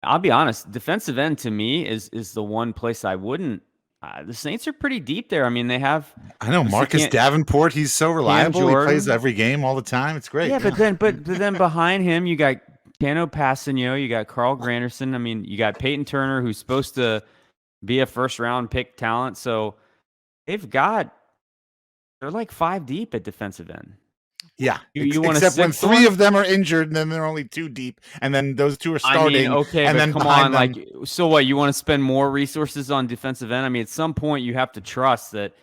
I'll be honest. Defensive end to me is the one place I wouldn't. The Saints are pretty deep there. I mean, they have. I know Marcus Davenport. He's so reliable. He plays every game all the time. It's great. Yeah, but then behind him, you got Cano Passanio, you got Carl Granderson. I mean, you got Peyton Turner, who's supposed to be a first round pick talent. So they're like 5 deep at defensive end. Yeah, you want except when 3 of them are injured, and then they're only 2 deep, and then those 2 are starting. I mean, okay, and but then come on, them, so what? You want to spend more resources on defensive end? I mean, at some point, you have to trust that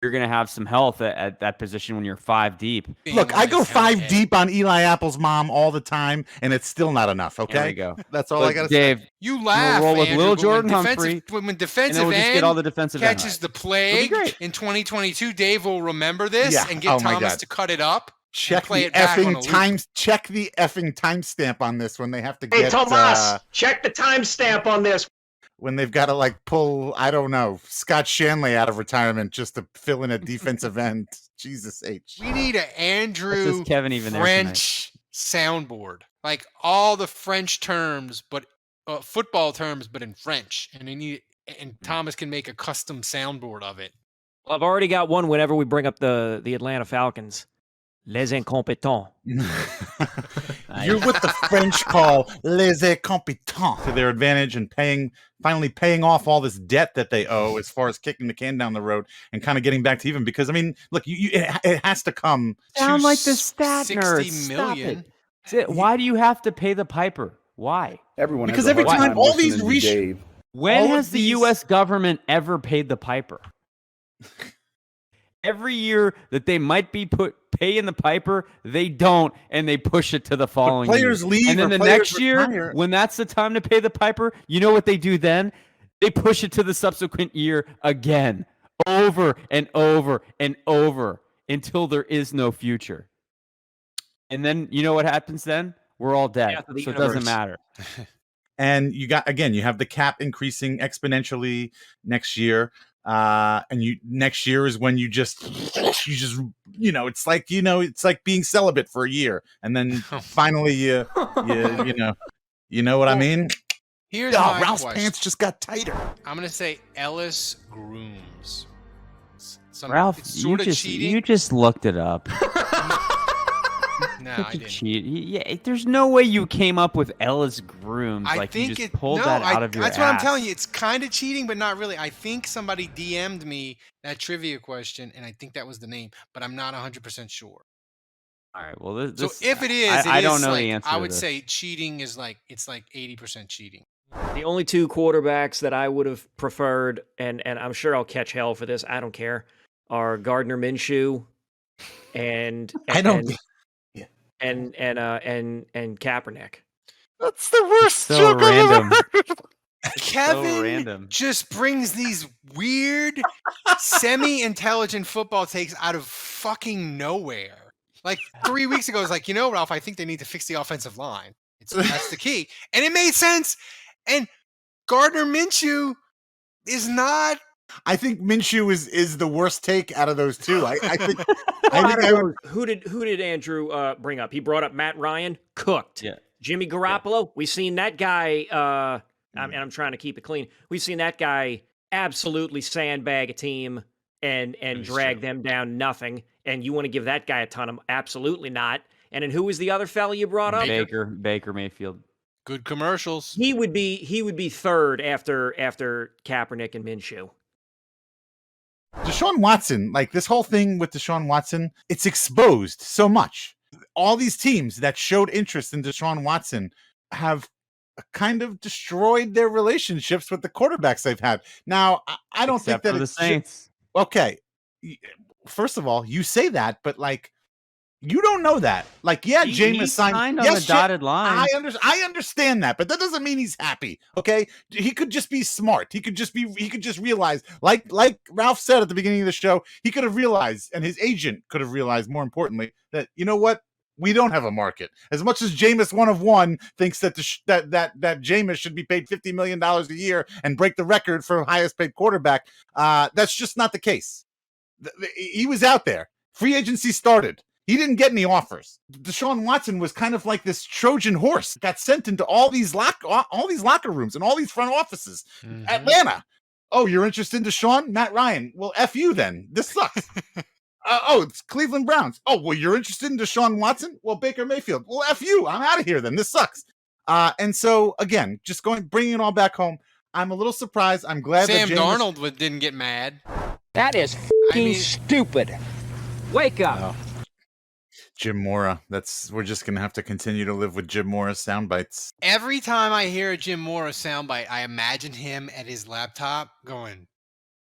you're going to have some health at that position when you're 5 deep. Look, I go 5 deep on Eli Apple's mom all the time, and it's still not enough. Okay, there we go. That's all I got to say. Dave, you laugh, roll with Andrew, Lil Jordan Humphrey, when defensive end get all the defensive catches the plague in 2022, Dave will remember this and get Thomas to cut it up. Check the effing timestamp on this when they have to get. Hey, Tomas, check the timestamp on this. When they've got to pull, I don't know, Scott Shanley out of retirement just to fill in a defensive end. Jesus H. We need an Andrew French soundboard, like all the French terms, but football terms, but in French, and Thomas can make a custom soundboard of it. Well, I've already got one. Whenever we bring up the Atlanta Falcons. Les incompetents. You're what the French call les incompetents to their advantage and finally paying off all this debt that they owe as far as kicking the can down the road and kind of getting back to even. Because, I mean, look, it has to come. Sound like the stat nerd. Stop it. Why do you have to pay the piper? Why? Because every time all these when has the U.S. government ever paid the piper? Every year that they might be paying the piper, they don't, and they push it to the following players year. Leave, and then the next year, when that's the time to pay the piper, you know what they do then? They push it to the subsequent year again, over and over and over, until there is no future. And then you know what happens then? We're all dead, so it doesn't matter. And you have the cap increasing exponentially next year. And next year is when you just it's like being celibate for a year, and then finally you know what I mean. Here's my Ralph's question. pants just got tighter. I'm gonna say Ellis Grooms. Ralph, you just looked it up. No, I didn't. Yeah, there's no way you came up with Ellis Grooms. I think you just pulled that out of your That's ass. what I'm telling you. It's kind of cheating, but not really. I think somebody DM'd me that trivia question, and I think that was the name, but I'm not 100% sure. All right. Well, so if it is, I don't know the answer. I would say cheating is it's like 80% cheating. The only 2 quarterbacks that I would have preferred, and I'm sure I'll catch hell for this, I don't care, are Gardner Minshew and Kaepernick. That's the worst so joke random. I've ever heard. Kevin just brings these weird, semi-intelligent football takes out of fucking nowhere. Like 3 weeks ago, I was like, Ralph, I think they need to fix the offensive line. That's the key. And it made sense. And Gardner Minshew is not. I think Minshew is the worst take out of those 2. I think. Who did Andrew bring up? He brought up Matt Ryan, cooked. Yeah. Jimmy Garoppolo, we've seen that guy. And I'm trying to keep it clean. We've seen that guy absolutely sandbag a team and drag them down nothing. And you want to give that guy a ton of absolutely not. And then who was the other fella you brought up? Baker Mayfield. Good commercials. He would be third after Kaepernick and Minshew. Deshaun Watson, this whole thing with Deshaun Watson, it's exposed so much. All these teams that showed interest in Deshaun Watson have kind of destroyed their relationships with the quarterbacks they've had. Now, I don't think that the Saints. Okay. First of all, you say that, but you don't know that. Jameis signed on the dotted line. I understand that, but that doesn't mean he's happy. Okay, he could just be smart. He could just realize, like Ralph said at the beginning of the show, he could have realized, and his agent could have realized, more importantly, that you know what, we don't have a market. As much as Jameis 1 of 1 thinks that that Jameis should be paid $50 million a year and break the record for highest paid quarterback, that's just not the case. He was out there. Free agency started. He didn't get any offers. Deshaun Watson was kind of like this Trojan horse, got sent into all these locker rooms and all these front offices. Atlanta. Oh, you're interested in Deshaun? Matt Ryan. Well, F you then. This sucks. It's Cleveland Browns. Oh, well, you're interested in Deshaun Watson? Well, Baker Mayfield. Well, F you. I'm out of here then. This sucks. And so, again, just bringing it all back home, I'm a little surprised. I'm glad Sam that Darnold didn't get mad. That is stupid. Wake up. Jim Mora. We're just gonna have to continue to live with Jim Mora sound bites. Every time I hear a Jim Mora soundbite, I imagine him at his laptop going,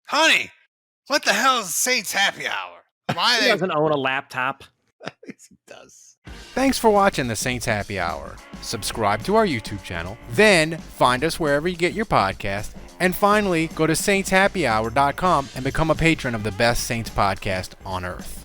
"Honey, what the hell is Saints Happy Hour? Why He doesn't own a laptop." Yes, he does. Thanks for watching the Saints Happy Hour. Subscribe to our YouTube channel, then find us wherever you get your podcast, and finally go to saintshappyhour.com and become a patron of the best Saints podcast on earth.